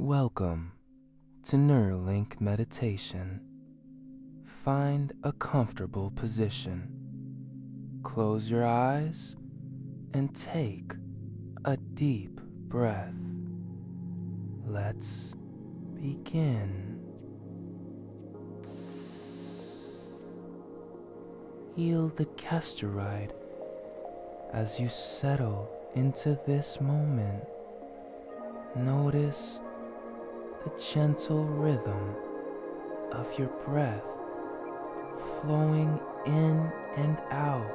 Welcome to Neurolink Meditation. Find a comfortable position. Close your eyes and take a deep breath. Let's begin. Heal the castor ride as you settle into this moment. Notice the gentle rhythm of your breath flowing in and out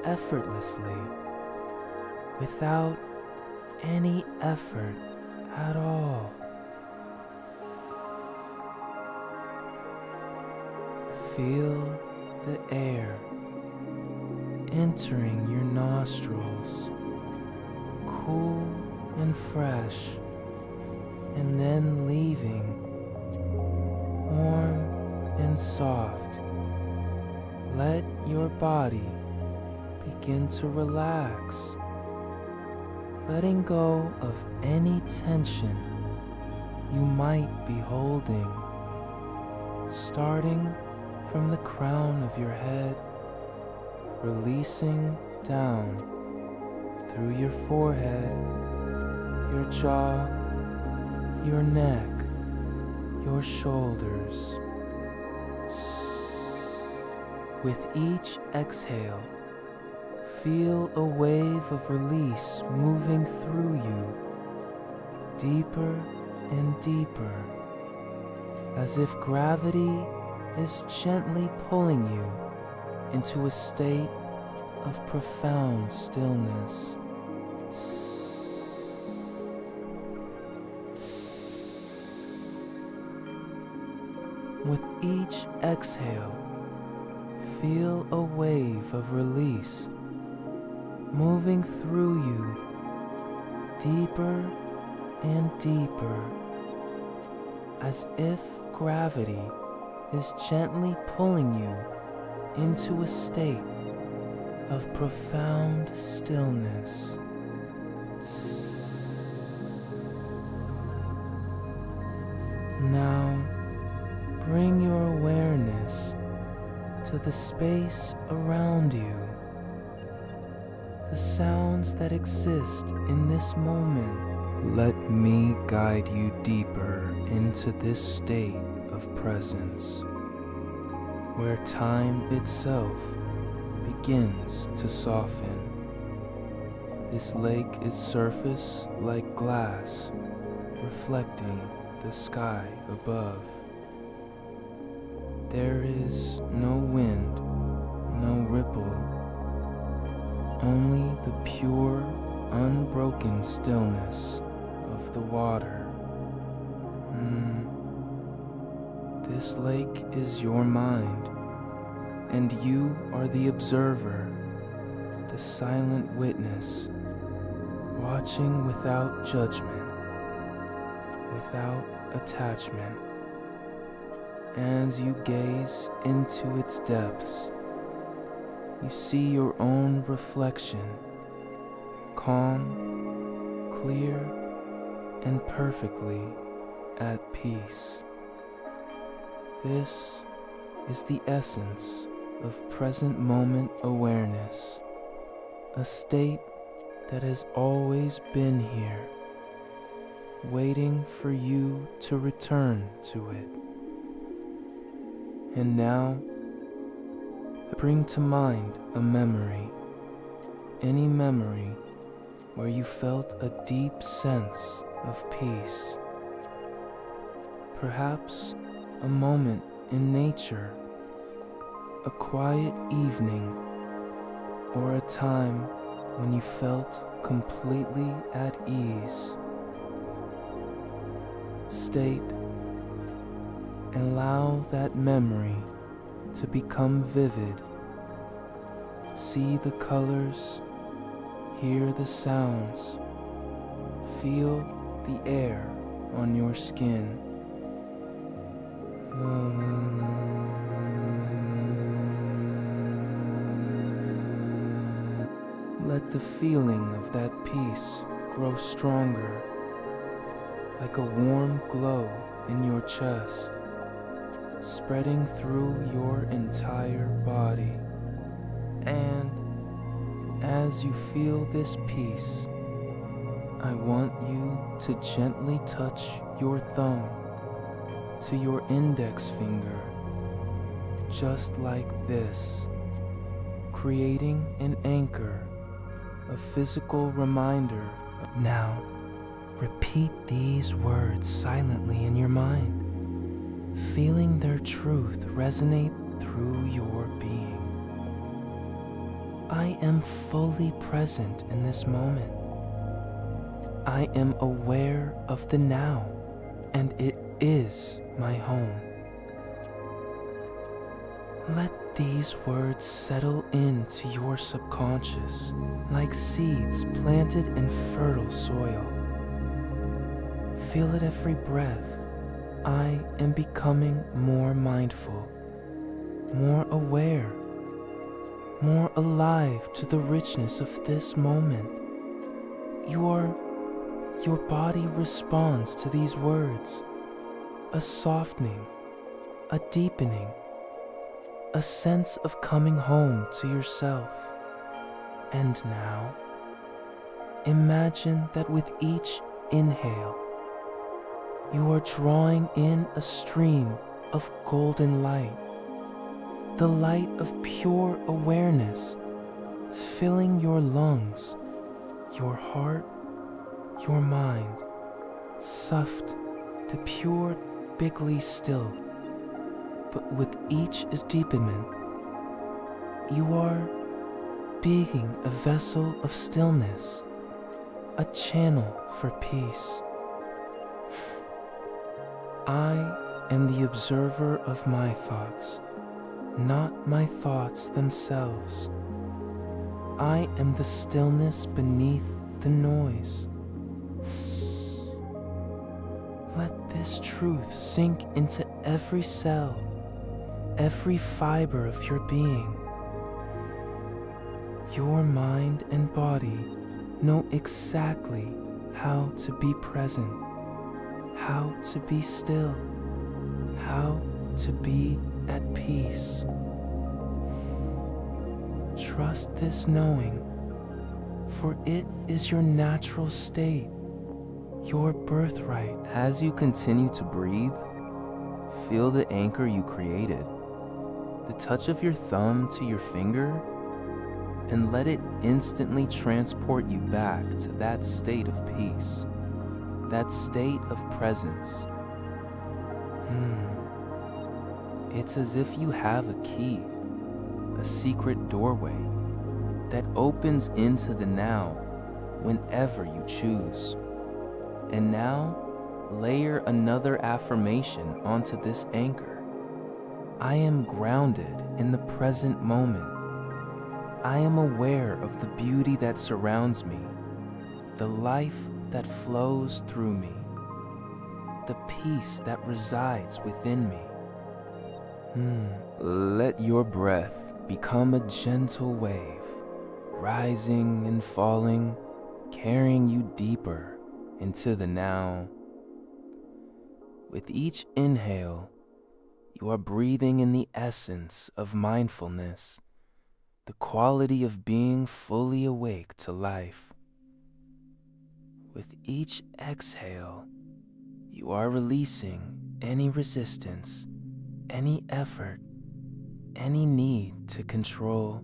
effortlessly without any effort at all. Feel the air entering your nostrils, cool and fresh, and then leaving warm and soft. Let your body begin to relax, letting go of any tension you might be holding, starting from the crown of your head, releasing down through your forehead, your jaw, your neck, your shoulders. With each exhale, feel a wave of release moving through you, deeper and deeper, as if gravity is gently pulling you into a state of profound stillness. With each exhale, feel a wave of release moving through you deeper and deeper, as if gravity is gently pulling you into a state of profound stillness. Now, bring your awareness to the space around you, the sounds that exist in this moment. Let me guide you deeper into this state of presence, where time itself begins to soften. This lake is surface like glass, reflecting the sky above. There is no wind, no ripple, only the pure, unbroken stillness of the water. This lake is your mind, and you are the observer, the silent witness, watching without judgment, without attachment. As you gaze into its depths, you see your own reflection, calm, clear, and perfectly at peace. This is the essence of present moment awareness, a state that has always been here, waiting for you to return to it. And now, bring to mind a memory, any memory where you felt a deep sense of peace. Perhaps a moment in nature, a quiet evening, or a time when you felt completely at ease. State and allow that memory to become vivid. See the colors, hear the sounds, feel the air on your skin. Let the feeling of that peace grow stronger like a warm glow in your chest, spreading through your entire body. And as you feel this peace, I want you to gently touch your thumb to your index finger, just like this, creating an anchor, a physical reminder. Now, repeat these words silently in your mind, feeling their truth resonate through your being. I am fully present in this moment. I am aware of the now, and it is my home. Let these words settle into your subconscious like seeds planted in fertile soil. Feel it every breath. I am becoming more mindful, more aware, more alive to the richness of this moment. Your body responds to these words, a softening, a deepening, a sense of coming home to yourself. And now, imagine that with each inhale, you are drawing in a stream of golden light, the light of pure awareness, filling your lungs, your heart, your mind. Soft, the pure, bigly still. But with each deepenment, you are being a vessel of stillness, a channel for peace. I am the observer of my thoughts, not my thoughts themselves. I am the stillness beneath the noise. Let this truth sink into every cell, every fiber of your being. Your mind and body know exactly how to be present, how to be still, how to be at peace. Trust this knowing, for it is your natural state, your birthright. As you continue to breathe, feel the anchor you created, the touch of your thumb to your finger, and let it instantly transport you back to that state of peace, that state of presence. It's as if you have a key, a secret doorway that opens into the now whenever you choose. And now, layer another affirmation onto this anchor. I am grounded in the present moment. I am aware of the beauty that surrounds me, the life that flows through me, the peace that resides within me. Let your breath become a gentle wave, rising and falling, carrying you deeper into the now. With each inhale, you are breathing in the essence of mindfulness, the quality of being fully awake to life. With each exhale, you are releasing any resistance, any effort, any need to control.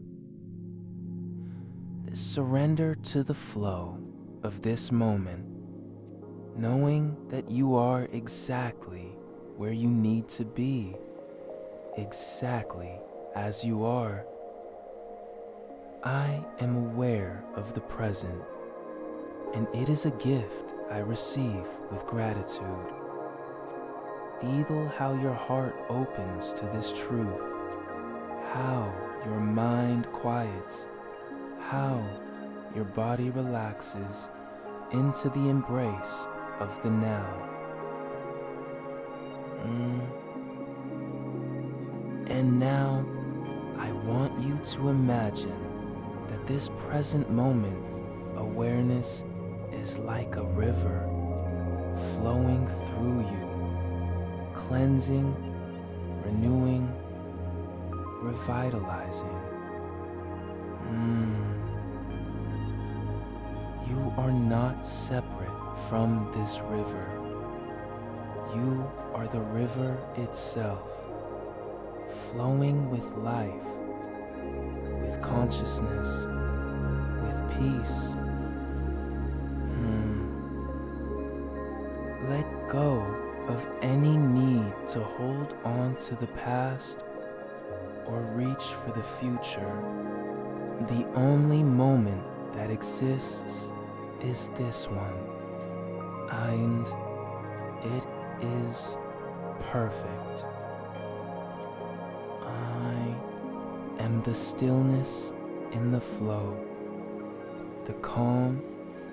Surrender to the flow of this moment, knowing that you are exactly where you need to be, exactly as you are. I am aware of the present, and it is a gift I receive with gratitude. Feel how your heart opens to this truth, how your mind quiets, how your body relaxes into the embrace of the now. And now, I want you to imagine that this present moment awareness is like a river flowing through you, cleansing, renewing, revitalizing. You are not separate from this river. You are the river itself, flowing with life, with consciousness, with peace. Let go of any need to hold on to the past or reach for the future. The only moment that exists is this one, and it is perfect. I am the stillness in the flow, the calm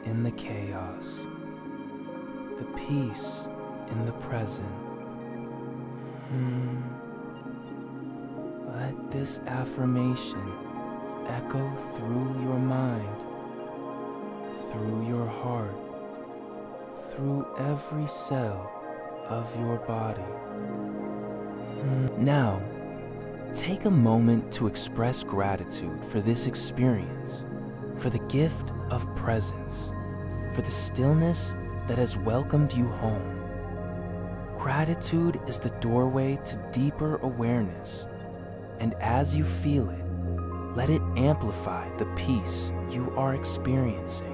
in the chaos, the peace in the present. Let this affirmation echo through your mind, through your heart, through every cell of your body. Now, take a moment to express gratitude for this experience, for the gift of presence, for the stillness that has welcomed you home. Gratitude is the doorway to deeper awareness, and as you feel it, let it amplify the peace you are experiencing.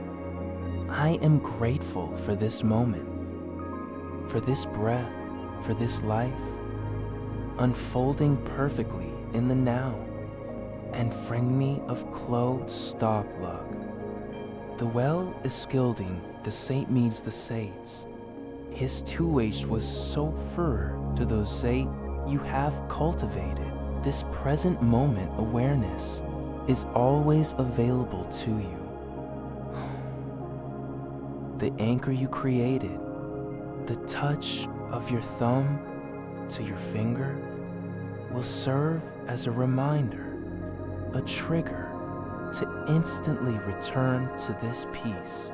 I am grateful for this moment, for this breath, for this life, unfolding perfectly in the now, and bring me of clothed stop lug. The well is skilding, the saint meets the saints. His two-age was so fur to those say you have cultivated. This present moment awareness is always available to you. The anchor you created, the touch of your thumb to your finger, will serve as a reminder, a trigger to instantly return to this peace,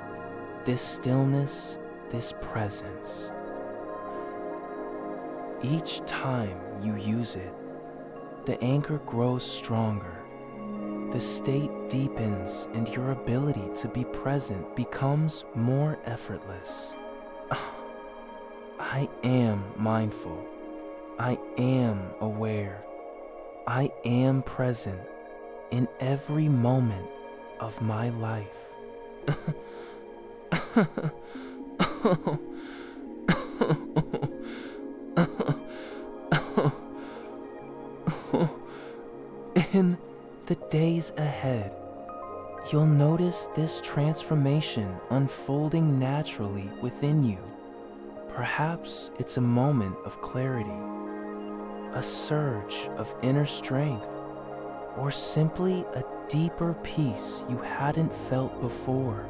this stillness, this presence. Each time you use it, the anchor grows stronger. The state deepens and your ability to be present becomes more effortless. I am mindful. I am aware. I am present in every moment of my life. In the days ahead, you'll notice this transformation unfolding naturally within you. Perhaps it's a moment of clarity, a surge of inner strength, or simply a deeper peace you hadn't felt before.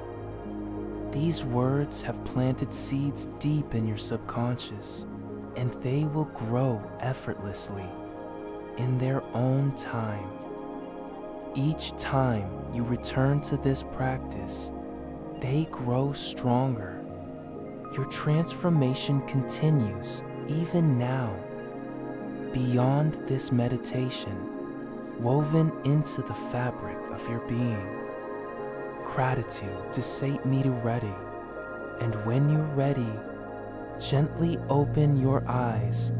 These words have planted seeds deep in your subconscious, and they will grow effortlessly in their own time. Each time you return to this practice, they grow stronger. Your transformation continues even now. Beyond this meditation, woven into the fabric of your being, gratitude to Saint Medu ready, and when you're ready, gently open your eyes